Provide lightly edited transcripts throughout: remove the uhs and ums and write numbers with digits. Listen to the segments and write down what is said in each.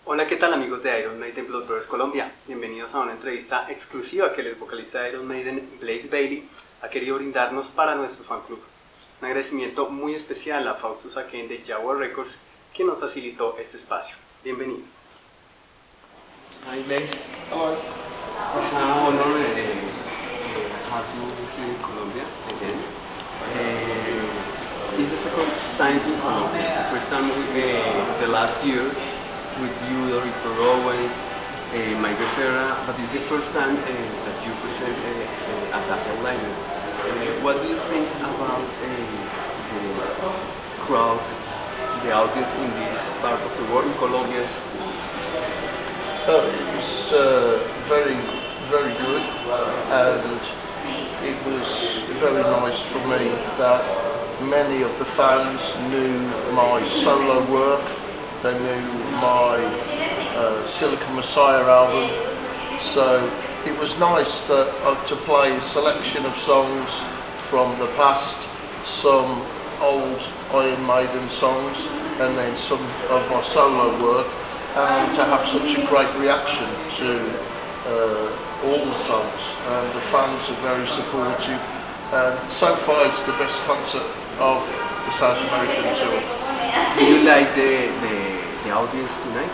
Hola, ¿qué tal amigos de Maiden Blood Brothers Colombia? Bienvenidos a una entrevista exclusiva que el vocalista de Iron Maiden, Blaze Bayley, ha querido brindarnos para nuestro fan club. Un agradecimiento muy especial a Faustus Aquén de Jaguar Records, que nos facilitó este espacio. Bienvenido. Hi Blaze. Hello. It's an honor have you here in Colombia again. It's the second time in Colombia. The first time the last year with you, Dr. Owen, Mike Becerra, but it's the first time that you present as a headliner. What do you think about the crowd, the audience in this part of the world, in Colombia? It was very good, and it was very nice for me that many of the fans knew my solo work. They knew my Silicon Messiah album, so it was nice to play a selection of songs from the past, some old Iron Maiden songs, and then some of my solo work, and to have such a great reaction to all the songs. And the fans are very supportive, and so far it's the best concert of the South American tour. Do you like the audience tonight?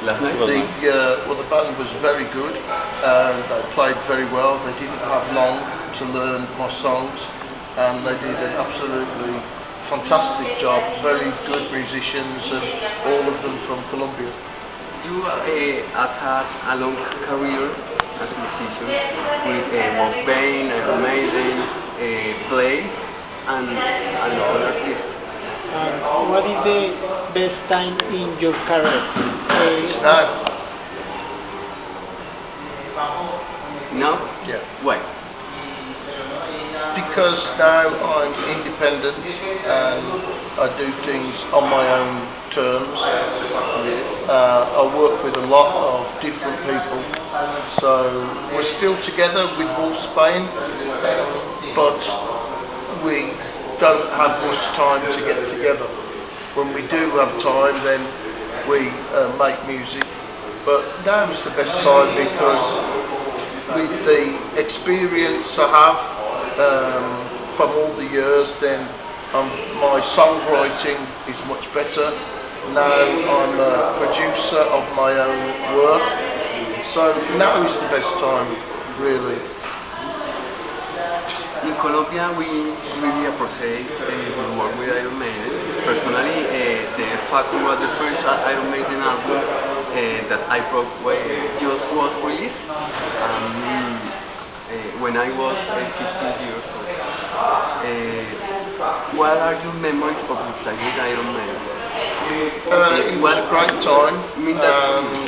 Last night? The band was very good, and they played very well. They didn't have long to learn my songs, and they did an absolutely fantastic job. Very good musicians, and all of them from Colombia. You have had a long career as a musician with País, Iron Maiden, Blaze, and another artist. What is the best time in your career? It's now. No? Yeah. Why? Because now I'm independent and I do things on my own terms. I work with a lot of different people, so we're still together with Wolf Spain, but we don't have much time to get together. When we do have time, then we make music, but now is the best time because with the experience I have from all the years, then my songwriting is much better. Now I'm a producer of my own work, so now is the best time, really. In Colombia, we really appreciate the work with Iron Maiden. Personally, the fact was the first Iron Maiden album that I broke just was released when I was 15 years old. What are your memories of the time with Iron Maiden? It was a great time, and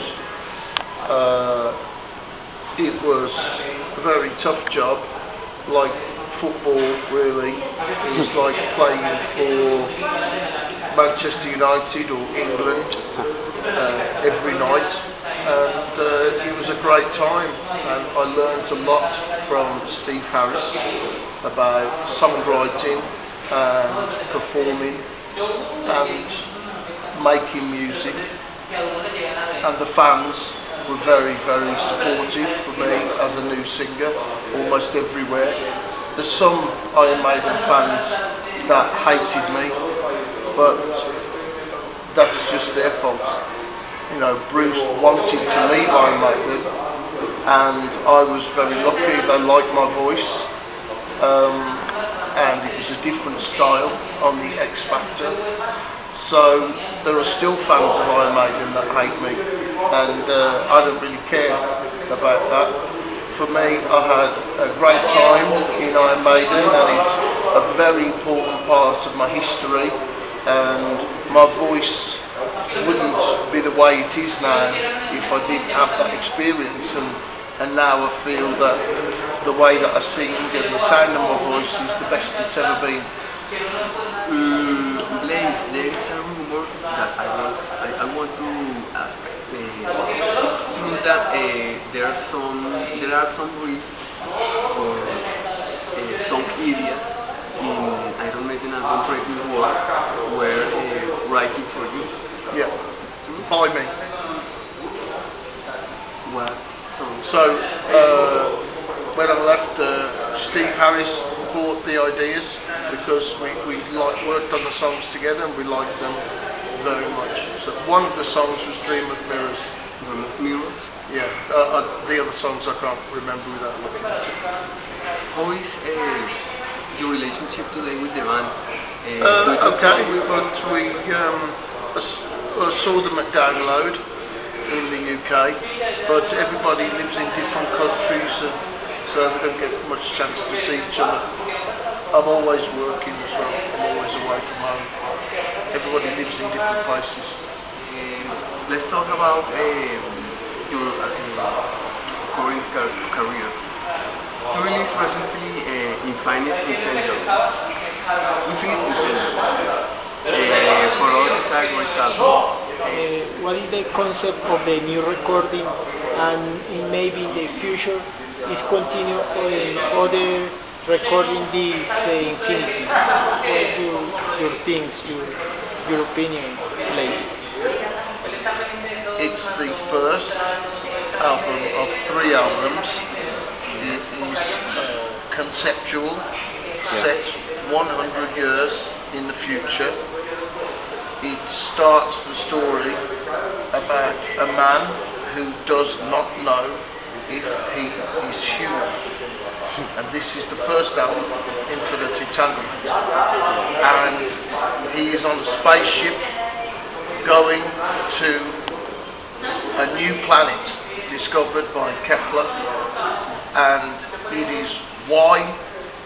it was a very tough job, like football really. It was like playing for Manchester United or England every night, and it was a great time, and I learned a lot from Steve Harris about songwriting and performing and making music, and the fans were very supportive for me as a new singer almost everywhere. There's some Iron Maiden fans that hated me, but that's just their fault. You know, Bruce wanted to leave Iron Maiden, and I was very lucky. They liked my voice, and it was a different style on the X Factor. So there are still fans of Iron Maiden that hate me, and I don't really care about that. For me, I had a great time in Iron Maiden, and it's a very important part of my history, and my voice wouldn't be the way it is now if I didn't have that experience, and now I feel that the way that I sing and the sound of my voice is the best it's ever been. Blaze, there is a rumor that I want to ask. It's true that there are some riffs or some ideas in Iron Maiden album Breaking Wall were writing for you. Yeah, by me. what song? So when I left, Steve Harris bought the ideas because we worked on the songs together and we liked them very much. So one of the songs was Dream of Mirrors. Dream of Mirrors? Yeah, the other songs I can't remember without looking at it. How is your relationship today with the band? Okay, we saw them at Download in the UK, but everybody lives in different countries, and so we don't get much chance to see each other. I'm always working as well, I'm always away from home. Everybody lives in different places. Let's talk about your current career. You released recently Infinite Intelligence. For us it's a great album. What is the concept of the new recording, and maybe in the future is continue in other recording these, the Infinity? Your things, your opinion, please. It's the first album of 3 albums. It is conceptual, set 100 years in the future. It starts the story about a man who does not know if he is human. And this is the first album, Infinite Entanglement. And he is on a spaceship going to a new planet discovered by Kepler, and it is why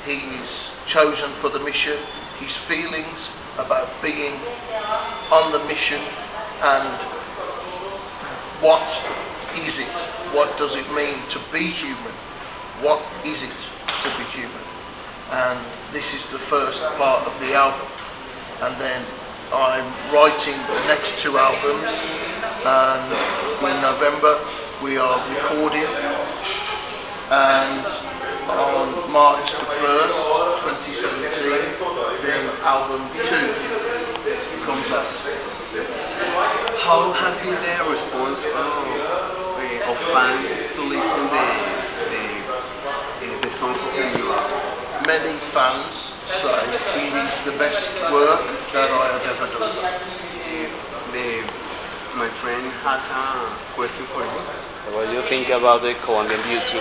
he is chosen for the mission, his feelings about being on the mission, and what is it? What does it mean to be human? What is it to be human? And this is the first part of the album. And then I'm writing the next 2 albums, and in November we are recording, and on March the 1st, 2017, then album 2 comes out. How has been the response of fans to listen the song of the new album? Many fans say it is the best work that I have ever done. My friend has a question for you. What do you think about the Colombian beauty?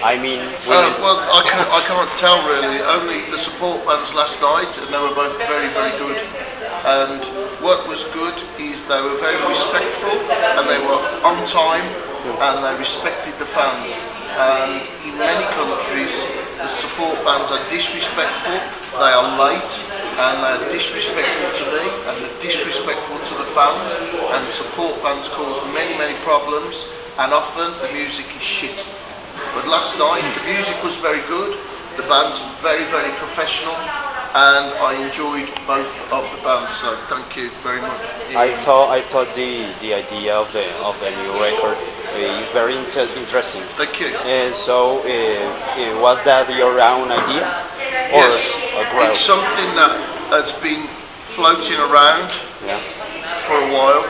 I mean, well, I can't tell really. Only the support bands last night, and they were both very, very good. And what was good is they were very respectful, and they were on time, and they respected the fans. And in many countries, the support bands are disrespectful, they are late, and they are disrespectful to me, and they're disrespectful to the fans, and support bands cause many, many problems, and often the music is shit. But last night, the music was very good, the bands were very, very professional, and I enjoyed both of the bands, so thank you very much. I thought the idea of the new record is very interesting. Thank you. And so, was that your own idea? Or Yes, it's something that has been floating around for a while.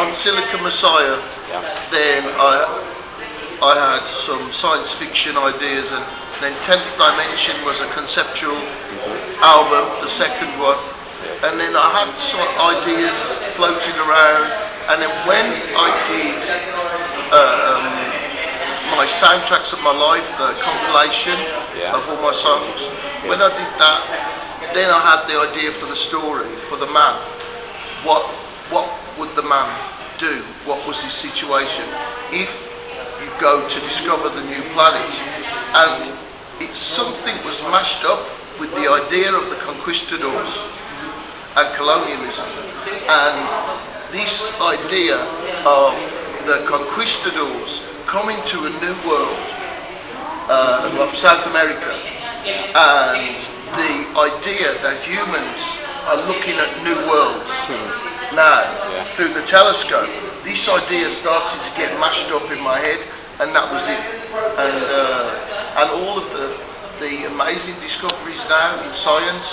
On Silicon Messiah, then I had some science fiction ideas, and then 10th Dimension was a conceptual album, the second one, and then I had some ideas floating around, and then when I did my Soundtracks of My Life, the compilation of all my songs, when I did that, then I had the idea for the story, for the man. What would the man do? What was his situation if you go to discover the new planet? And it's something was mashed up with the idea of the conquistadors and colonialism, and this idea of the conquistadors coming to a new world of South America, and the idea that humans are looking at new worlds now through the telescope. This idea started to get mashed up in my head, and that was it. And all of the amazing discoveries now in science,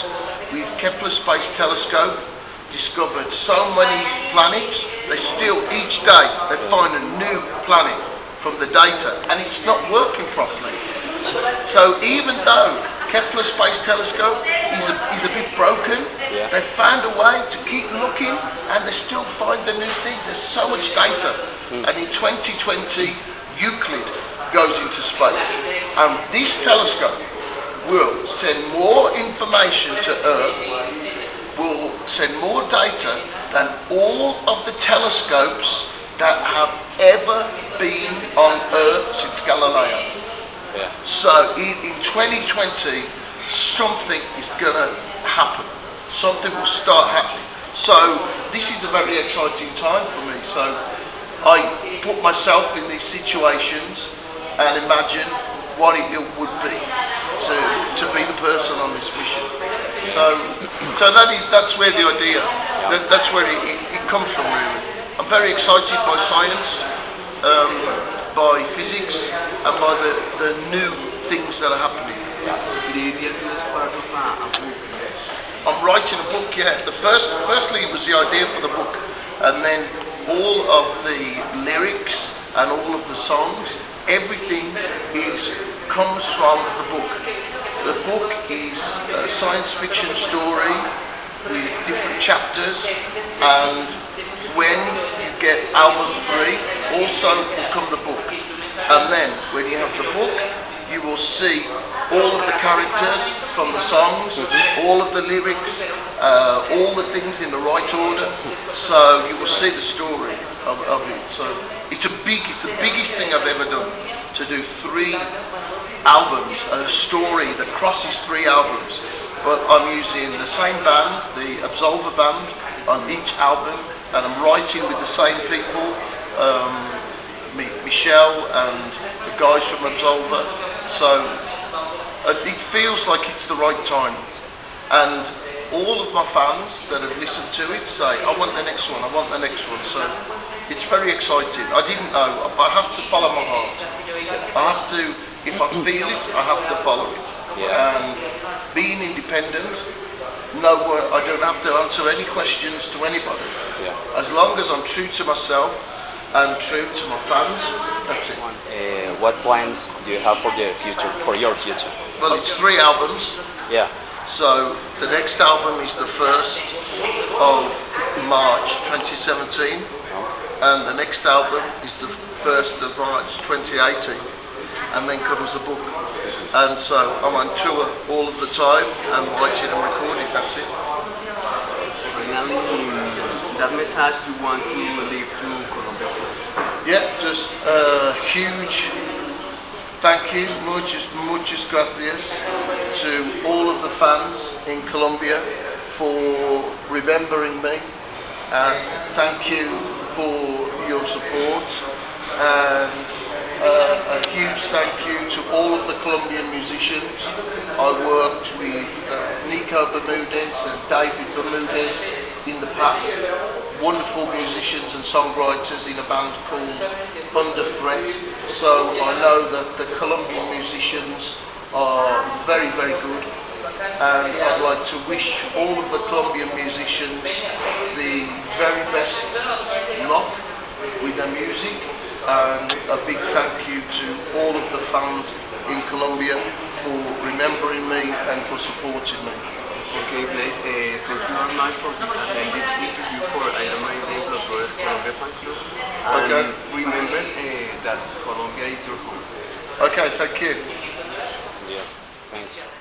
with Kepler Space Telescope, discovered so many planets. They still, each day, they find a new planet. from the data, and it's not working properly. So even though Kepler Space Telescope is a bit broken, they've found a way to keep looking, and they still find the new things. There's so much data, and in 2020, Euclid goes into space, and this telescope will send more information to Earth, will send more data than all of the telescopes that have ever been on Earth since Galileo. So in 2020, something is going to happen. Something will start happening. So this is a very exciting time for me. So I put myself in these situations and imagine what it would be to be the person on this mission. So that's where the idea, that's where it comes from really. I'm very excited by science, by physics, and by the new things that are happening. I'm writing a book, yeah. Firstly it was the idea for the book, and then all of the lyrics and all of the songs, everything comes from the book. The book is a science fiction story with different chapters, and when you get album 3, also will come the book. And then when you have the book, you will see all of the characters from the songs, all of the lyrics, all the things in the right order. So you will see the story of it. So it's the biggest thing I've ever done, to do 3 albums, a story that crosses 3 albums. But I'm using the same band, the Absolver band, on each album, and I'm writing with the same people, Michelle and the guys from Absolver. So it feels like it's the right time. And all of my fans that have listened to it say, I want the next one, I want the next one. So it's very exciting. I didn't know, but I have to follow my heart. I have to, if I feel it, I have to follow it. And being independent, I don't have to answer any questions to anybody. As long as I'm true to myself and true to my fans, that's it. What plans do you have for the future, for your future? Well, it's 3 albums. Yeah. So the next album is the 1st of March 2017, and the next album is the 1st of March 2018, and then comes the book. And so I'm on tour all of the time and writing and recording. That's it. Finally, that message you want to leave to Colombia? Yeah, just a huge thank you, muchas gracias to all of the fans in Colombia for remembering me, and thank you for your support, and a huge thank you to all of the Colombian musicians. I worked with Nico Bermudez and David Bermudez in the past, wonderful musicians and songwriters in a band called Under Threat. So I know that the Colombian musicians are very, very good, and I'd like to wish all of the Colombian musicians the very best luck with their music, and a big thank you to all of the fans in Colombia for remembering me and for supporting me. Okay, Blaze, thank you very much for attending this interview for Iron Maiden Blood Brothers Colombia fan club. And remember that Colombia is your home. Okay, thank you. Yeah, thanks.